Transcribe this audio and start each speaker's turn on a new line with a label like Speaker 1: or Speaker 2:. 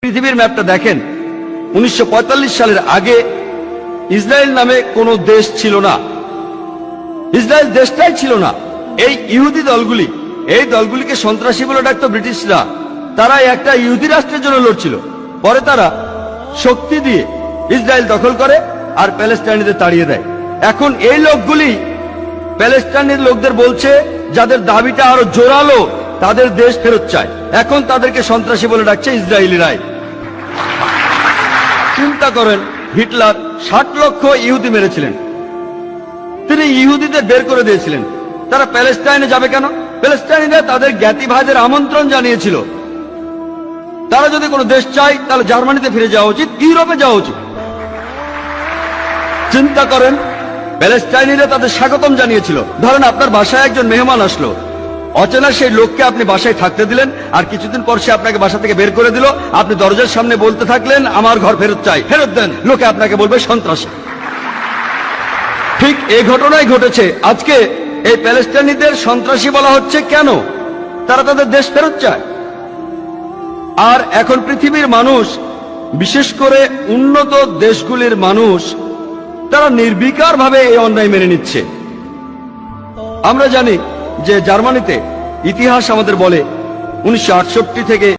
Speaker 1: পৃথিবীর ম্যাপটা দেখেন, 1945 সালের আগে ইসরায়েল নামে কোনো দেশ ছিল না। ইসরায়েল দেশটাই ছিল না। এই ইহুদি দলগুলি, এই দলগুলিকে সন্ত্রাসী বলে ডাকতো ব্রিটিশরা। তারা একটা ইহুদি রাষ্ট্রের জন্য লড়ছিল। পরে তারা শক্তি দিয়ে ইসরায়েল দখল করে আর প্যালেস্টাইনিদের তাড়িয়ে দেয়। এখন এই লোকগুলি প্যালেস্টাইনের লোকদের বলছে, যাদের দাবিটা আরো জোরালো, তাদের দেশ ফেরত চায়। এখন তাদেরকে সন্ত্রাসী বলে ডাকছে ইসরায়েলিরাই। চিন্তা করেন, হিটলার 60 লক্ষ ইহুদি মেরেছিলেন। তিনি ইহুদিদের বের করে দিয়েছিলেন। তারা প্যালেস্টাইনে যাবে কেন? প্যালেস্টাইনিরা তাদের জ্ঞাতি ভাইদের আমন্ত্রণ জানিয়েছিল। তারা যদি কোনো দেশ চায় তাহলে জার্মানিতে ফিরে যাওয়া উচিত, ইউরোপে যাওয়া উচিত। চিন্তা করেন, প্যালেস্টাইনিরা তাদের স্বাগতম জানিয়েছিল। ধরেন আপনার বাসায় একজন মেহমান আসলো, অচেনা সেই লোককে আপনি বাসায় থাকতে দিলেন, আর কিছুদিন পর সে আপনাকে বাসা থেকে বের করে দিল। আপনি দরজার সামনে বলতে থাকলেন, আমার ঘর ফেরত চাই, ফেরত দেন। লোকে আপনাকে বলবে সন্ত্রাসী। ঠিক এই ঘটনাই ঘটেছে। আজকে এই প্যালেস্টাইনিদের সন্ত্রাসী বলা হচ্ছে কেন? তারা তাদের দেশ ফেরত চায়। আর এখন পৃথিবীর মানুষ, বিশেষ করে উন্নত দেশগুলির মানুষ, তারা নির্বিকার ভাবে এই অন্যায় মেনে নিচ্ছে। আমরা জানি যে জার্মানিতে ইতিহাস আমাদের বলে 1968 থেকে